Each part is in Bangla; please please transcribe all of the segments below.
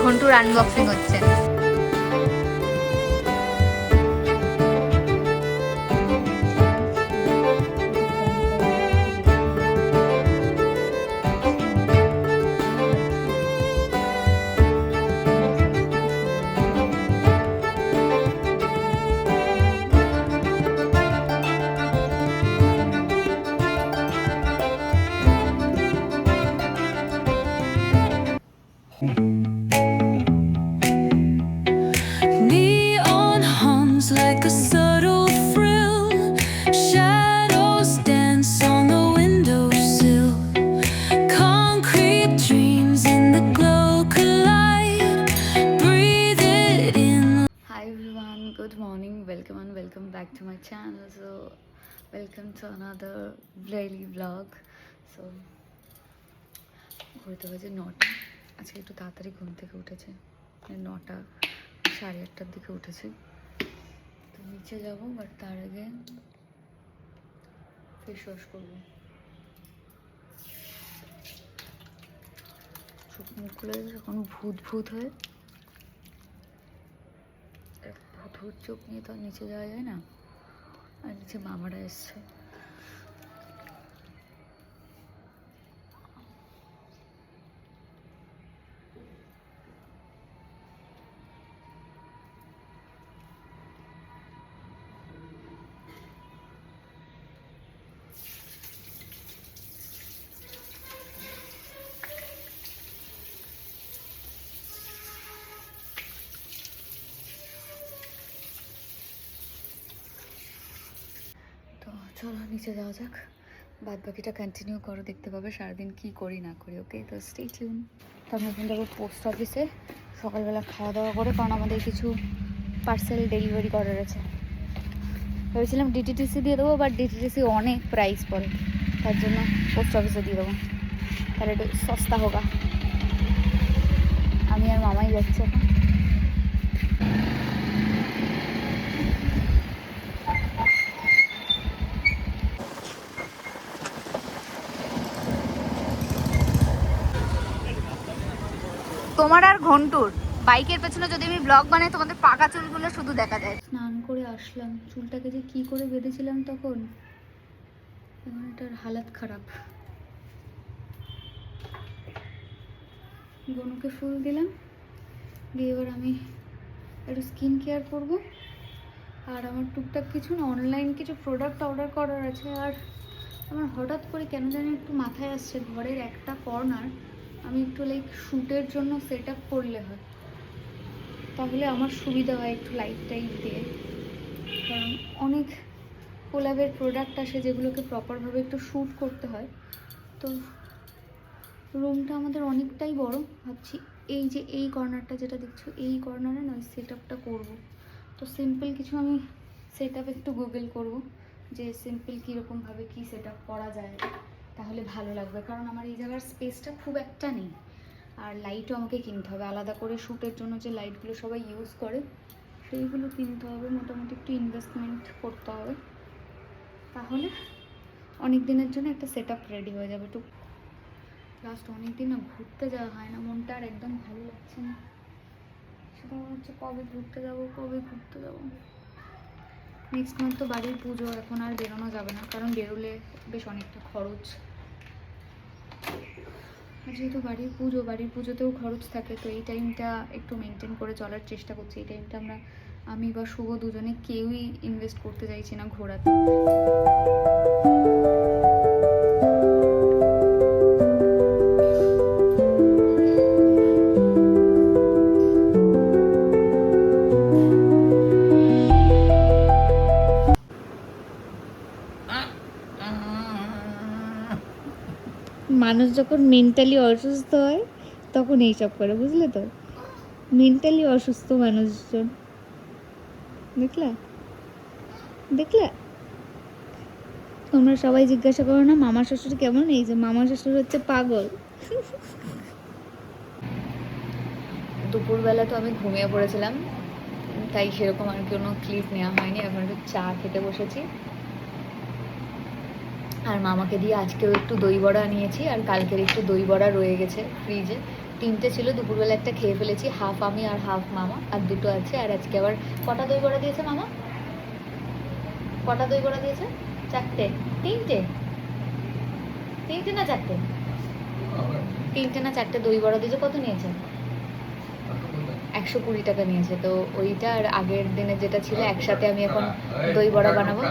ঘন্টুর আনবক্সিং হচ্ছে। Neon hums like a subtle thrill. Shadows dance on the windowsill. Concrete dreams in the glow collide. Breathe it in. Hi everyone, good morning, welcome and welcome back to my channel. So welcome to another daily vlog. So ঘুরতে বাজে 9টা, আজকে একটু তাড়াতাড়ি ঘুম থেকে উঠেছে, 9টা 8:30টার দিকে উঠেছি। তো নিচে যাবো, বাট তার আগে ফেস ওয়াশ করবো। চোখ মুখ খুলে যখন ভূত ভূত হয়ে, ভূত ভূত চোখ নিয়ে তো আর নিচে যাওয়া যায় না। আর নিচে মামারা এসছে। তো চলো নিচে যাওয়া যাক, বাদ বাকিটা কন্টিনিউ করো, দেখতে পাবে সারাদিন কী করি না করি। ওকে, তো স্টে টিউন। তো আমি এখন যাবো পোস্ট অফিসে সকালবেলা খাওয়া দাওয়া করে, কারণ আমাদের কিছু পার্সেল ডেলিভারি করার আছে। ভেবেছিলাম ডিটিটিসি দিয়ে দেবো, বাট ডিটিটিসি অনেক প্রাইস পড়ে, তার জন্য পোস্ট অফিসে দিয়ে দেবো, তাহলে একটু সস্তা হোক। আমি আর মামাই যাচ্ছি এখন। তোমার আর ঘন্টুর বাইকের পেছনে যদি আমি ব্লগ বানাই, তোমাদের পাকা চুলগুলো শুধু দেখা যায়। স্নান করে আসলাম, চুলটাকে যে কি করে বেঁধেছিলাম তখন, এখন এটার হালাত খারাপ। গনুকে ফুল দিলাম, দিয়ে এবার আমি একটু স্কিন কেয়ার করবো। আর আমার টুকটাক কিছু না অনলাইন কিছু প্রোডাক্ট অর্ডার করার আছে। আর আমার হঠাৎ করে কেন জানি একটু মাথায় আসছে, ঘরের একটা কর্নার আমি একটু লাইক শ্যুটের জন্য সেট আপ করলে হয়, তাহলে আমার সুবিধা হয় একটু লাইট টাইট দিয়ে। কারণ অনেক কোলাবের প্রোডাক্ট আসে যেগুলোকে প্রপারভাবে একটু শ্যুট করতে হয়। তো রুমটা আমাদের অনেকটাই বড়, ভাবছি এই যে এই কর্নারটা যেটা দেখছো, এই কর্নারে না সেট আপটা করবো। তো সিম্পল কিছু আমি সেট আপ একটু গুগল করবো, যে সিম্পল কীরকমভাবে কী সেট আপ করা যায়, তাহলে ভালো লাগবে। কারণ আমার এই জায়গার স্পেসটা খুব একটা নেই। আর লাইটও আমাকে কিনতে হবে আলাদা করে, শ্যুটের জন্য যে লাইটগুলো সবাই ইউজ করে সেইগুলো কিনতে হবে, মোটামুটি একটু ইনভেস্টমেন্ট করতে হবে, তাহলে অনেক দিনের জন্য একটা সেট আপ রেডি হয়ে যাবে। একটু লাস্ট অনেক দিন না ঘুরতে যাওয়া হয় না, মনটা আর একদম ভালো লাগছে না। সেটা মনে হচ্ছে কবে ঘুরতে যাবো, কবে ঘুরতে যাবো। নেক্সট মান্থ তো বাড়ির পুজো, এখন আর বেরোনো যাবে না, কারণ বেরোলে বেশ অনেকটা খরচ। আর যেহেতু বাড়ির পুজোতেও খরচ থাকে, তো এই টাইমটা একটু মেনটেন করে চলার চেষ্টা করছি। এই টাইমটা আমি বা শুভ দুজনে কেউই ইনভেস্ট করতে চাইছি না ঘোরাতে। মানুষ যখন মেন্টালি অসুস্থ হয় তখন এইসব করে, বুঝলে তো? মেন্টালি অসুস্থ মানুষজন, দেখলা দেখলা তোমরা সবাই জিজ্ঞাসা করো না মামা শ্বশুর কেমন? এই যে মামা শ্বশুর হচ্ছে পাগল। দুপুরবেলা তো আমি ঘুমিয়ে পড়েছিলাম, তাই সেরকম আর কোনো ক্লিপ নেওয়া হয়নি। এখন একটু চা খেতে বসেছি, আর মামাকে দিয়ে আজকেও একটু দই বড়া নিয়েছি, আর কালকের একটু দই বড়া রয়ে গেছে ফ্রিজে, 3টে ছিল, দুপুরবেলা একটা খেয়ে ফেলেছি, হাফ আমি আর হাফ মামা, আর 2টো আছে। আর আজকে আবার কটা দই বড়া দিয়েছে মামা? কটা দই বড়া দিয়েছে? 4টে? 3টে? 3টে না 4টে? 3টে না 4টে দই বড়া দিয়েছে। কত নিয়েছে? 120 টাকা নিয়েছে। তো ওইটা আর আগের দিনের যেটা ছিল একসাথে আমি এখন দই বড়া বানাবো।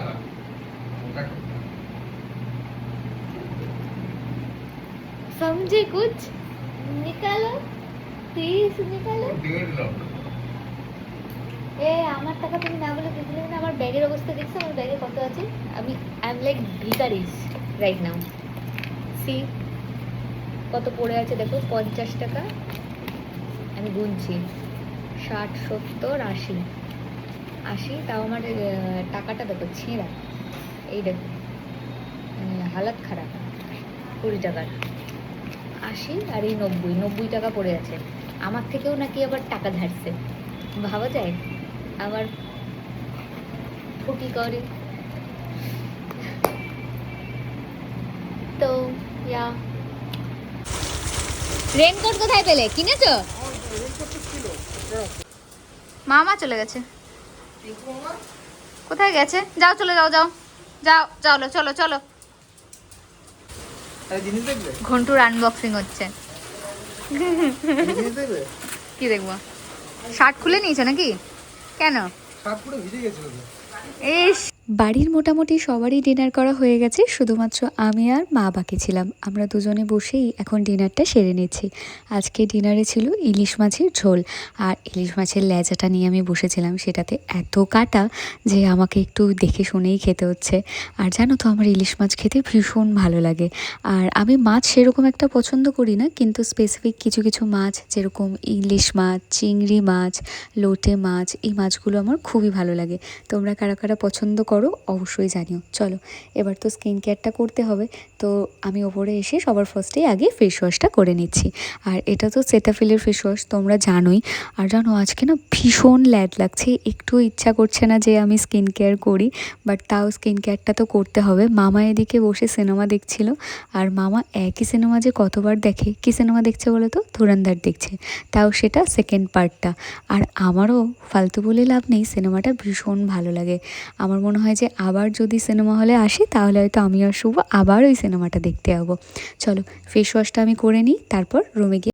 समझे कुछ? निकालो प्लीज निकालो। এ আমার টাকা তুমি না বলে দিতে না। আমার ব্যাগের অবস্থা দেখছো? আমার ব্যাগে কত আছে? আমি আই এম লাইক ভিখারিস রাইট নাও। সি কত পড়ে আছে দেখো। 50 টাকা, আমি গুনছি, 60, 70, 80, 80। তাও আমার টাকাটা দেখো ছেঁড়া, এই দেখো, হালাত খারাপ। 20 টাকার 80 আর এই 90 টাকা পড়ে আছে। আমার থেকেও নাকি আবার টাকা ধারছে, ভাবা যায়? আমার ফুটি করে। তো ইয়া রেনকোট কোথায় পেলে? কিনেছো? মামা চলে গেছে। কোথায় গেছে? যাও চলে যাও, যাও যাও, চলো চলো চলো। ঘন্টুর আনবক্সিং হচ্ছে। কি দেখবো? শার্ট খুলে নিয়েছো নাকি? কেন? ইস, বাড়ির মোটামুটি সবারই ডিনার করা হয়ে গেছে, শুধুমাত্র আমি আর মা বাকি ছিলাম। আমরা দুজনে বসেই এখন ডিনারটা সেরে নিচ্ছি। আজকে ডিনারে ছিল ইলিশ মাছের ঝোল, আর ইলিশ মাছের লেজাটা নিয়ে আমি বসেছিলাম। সেটাতে এত কাটা যে আমাকে একটু দেখে শুনেই খেতে হচ্ছে। আর জানো তো, আমার ইলিশ মাছ খেতে ভীষণ ভালো লাগে। আর আমি মাছ সেরকম একটা পছন্দ করি না, কিন্তু স্পেসিফিক কিছু কিছু মাছ, যেরকম ইলিশ মাছ, চিংড়ি মাছ, লোটে মাছ, এই মাছগুলো আমার খুবই ভালো লাগে। তোমরা কারা কারা পছন্দ করো অবশ্যই জানিও। চলো, এবার তো স্কিন কেয়ারটা করতে হবে। তো আমি ওপরে এসে সবার ফার্স্টেই আগে ফেস ওয়াশটা করে নিচ্ছি। আর এটা তো সেটাফিলের ফেস ওয়াশ, তোমরা জানোই। আর জানো, আজকে না ভীষণ ল্যাদ লাগছে, একটু ইচ্ছা করছে না যে আমি স্কিন কেয়ার করি, বাট তাও স্কিন কেয়ারটা তো করতে হবে। মামা এদিকে বসে সিনেমা দেখছিল, আর মামা একই সিনেমা যে কতবার দেখে। কী সিনেমা দেখছে বলো তো? ধুরন্ধর দেখছে, তাও সেটা সেকেন্ড পার্টটা। আর আমারও ফালতু বলে লাভ নেই, সিনেমাটা ভীষণ ভালো লাগে। আমার মনে হয় যে আবার যদি সিনেমা হলে আসে তাহলে হয়তো আমি আর শুভ আবার ওই সিনেমাটা দেখতে যাবো। চলো, ফেস ওয়াশটা আমি করে নিই, তারপর রুমে গিয়ে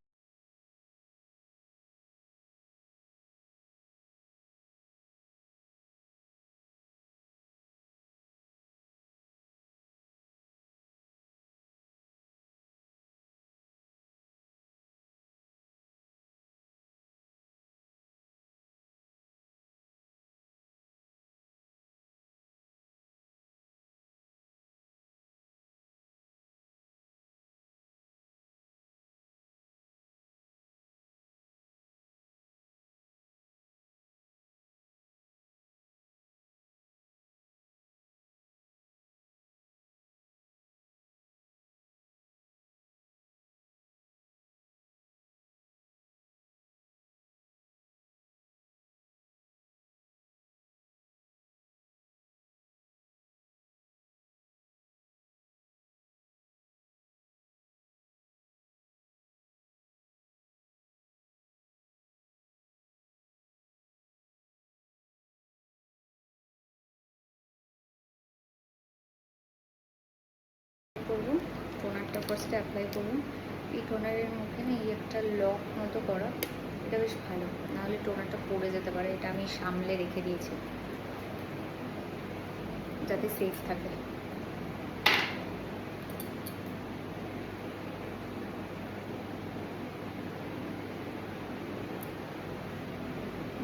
করবো। টোনারটা ফার্স্টে অ্যাপ্লাই করবো। এই টোনারের মুখে না এই একটা লক মতো করা, এটা বেশ ভালো, নাহলে টোনারটা পড়ে যেতে পারে। এটা আমি সামলে রেখে দিয়েছি যাতে সেফ থাকে।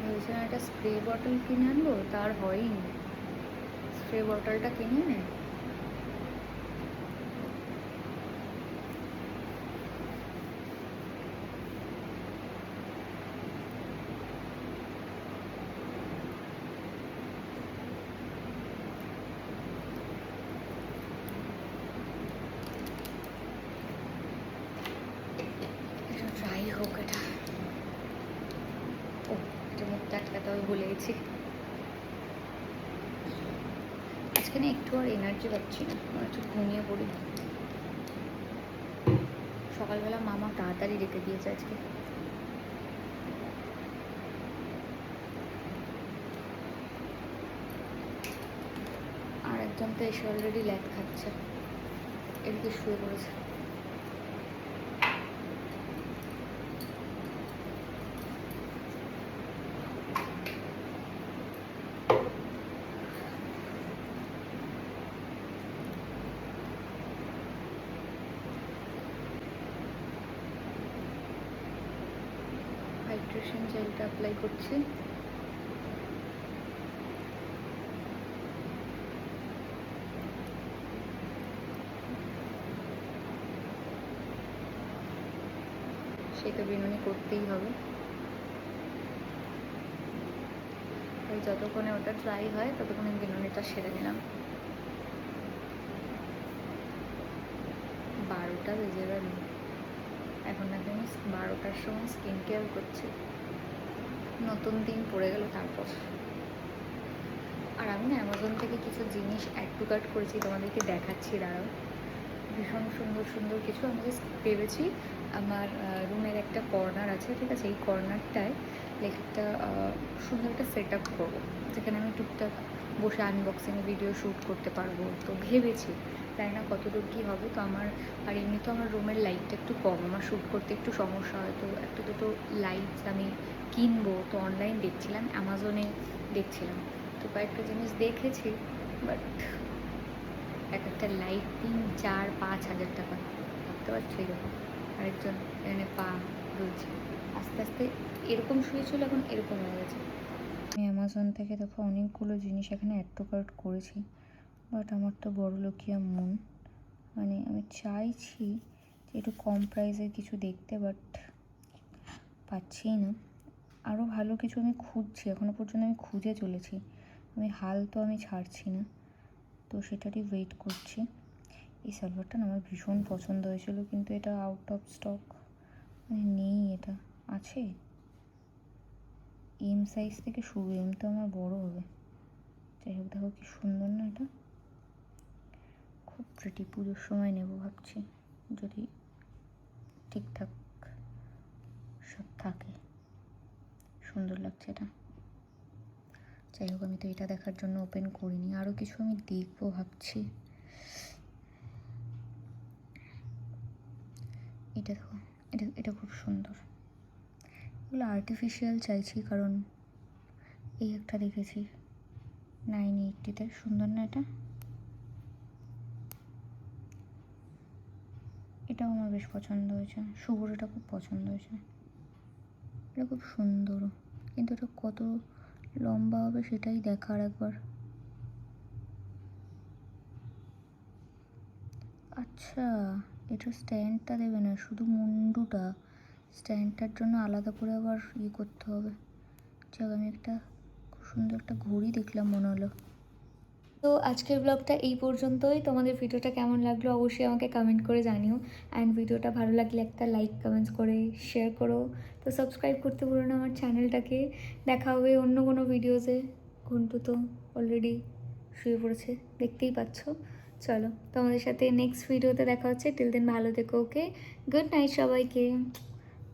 ভেবেছিলাম একটা স্প্রে বটল কিনে আনবো, তার হয়নি। স্প্রে বটলটা কিনে নে। ড্রাই হোক এটা। ও, এটা মুখটা আটকাতে হবে, ভুলে গেছি। আজকে না একটু আর এনার্জি পাচ্ছি না, মনে হচ্ছে ঘুমিয়ে পড়ি। সকালবেলা মামা তাড়াতাড়ি রেখে দিয়েছে আজকে। আর একজন তো এসে অলরেডি ল্যাদ খাচ্ছে, এদিকে শুয়ে পড়েছে। হাইড্রেশন জেলটা অ্যাপ্লাই করছি। সেই তো বিনুনি করতেই হবে, তাই যতক্ষণে ওটা ড্রাই হয় ততক্ষণে বিনুনিটা সেরে নিলাম। 12টা বেজে গেল, এখন নাকি আমি 12টার সময় স্কিন কেয়ার করছি। নতুন দিন পড়ে গেল তারপর। আর আমি না অ্যামাজন থেকে কিছু জিনিস অ্যাড টু কার্ট করেছি, তোমাদেরকে দেখাচ্ছি, দাঁড়াও। ভীষণ সুন্দর সুন্দর কিছু আমি জাস্ট ভেবেছি আমার রুমের একটা কর্নার আছে, ঠিক আছে, এই কর্নারটায় একটা সুন্দর একটা সেট আপ করবো, যেখানে আমি টুকটাক বসে আনবক্সিং ভিডিও শ্যুট করতে পারবো। তো ভেবেছি, জানি না কতদূর কী হবে। তো আমার আর এমনি তো আমার রুমের লাইটটা একটু কম, আমার শ্যুট করতে একটু সমস্যা হয়। তো একটা দুটো লাইটস আমি কিনবো। তো অনলাইন দেখছিলাম, অ্যামাজনে দেখছিলাম, তো কয়েকটা জিনিস দেখেছি, বাট এক একটা লাইট 3-4-5 হাজার টাকা, ভাবতে পারছো এরকম। আরেকজন এখানে পা দুলছে, আস্তে আস্তে এরকম শুয়েছিল, এখন এরকম হয়ে গেছে। আমি অ্যামাজন থেকে দেখো অনেকগুলো জিনিস এখানে অ্যাড টু কার্ট করেছি, বাট আমার তো বড়লোকিয়া মন, মানে আমি চাইছি যে একটু কম প্রাইসের কিছু দেখতে, বাট পাচ্ছি না। আরও ভালো কিছু আমি খুঁজছি, এখনও পর্যন্ত আমি খুঁজে চলেছি, আমি হাল তো আমি ছাড়ছি না, তো সেটারই ওয়েট করছি। এই সালোয়ারটা না আমার ভীষণ পছন্দ হয়েছিল, কিন্তু এটা আউট অফ স্টক, মানে নেই। এটা আছে এম সাইজ থেকে শুরু, এম তো আমার বড় হবে। যাই হোক, দেখো কি সুন্দর না, এটা খুব প্রিটি। পুজোর সময় নেব ভাবছি, যদি ঠিকঠাক সব থাকে। সুন্দর লাগছে এটা। যাই হোক, আমি তো এটা দেখার জন্য ওপেন করিনি, আরও কিছু আমি দেখবো ভাবছি। এটা দেখো, এটা খুব সুন্দর। এগুলো আর্টিফিশিয়াল চাইছি, কারণ এই একটা দেখেছি 980-তে, সুন্দর না এটা? এটাও আমার বেশ পছন্দ হয়েছে, শুভর এটা খুব পছন্দ হয়েছে। এটা খুব সুন্দর, কিন্তু এটা কত লম্বা হবে সেটাই দেখার একবার। আচ্ছা, এটা স্ট্যান্ডটা দেবে না, শুধু মুন্ডুটা, স্ট্যান্ডটার জন্য আলাদা করে আবার করতে হবে। যাক, আমি একটা খুব সুন্দর একটা ঘড়ি দেখলাম মনে হলো। তো আজকের ব্লগটা এই পর্যন্তই। তোমাদের ভিডিওটা কেমন লাগলো অবশ্যই আমাকে কমেন্ট করে জানিও, অ্যান্ড ভিডিওটা ভালো লাগলে একটা লাইক কমেন্টস করে শেয়ার করো। তো সাবস্ক্রাইব করতে ভুলো না আমার চ্যানেলটাকে। দেখা হবে অন্য কোনো ভিডিওসে। ঘন্টু তো অলরেডি শুয়ে পড়েছে, দেখতেই পাচ্ছ। চলো, তোমাদের সাথে নেক্সট ভিডিওতে দেখা হচ্ছে। টিল দেন ভালো থেকো, ওকে? গুড নাইট সবাইকে,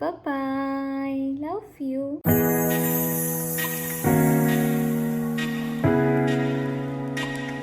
বাই বাই, লাভ ইউ।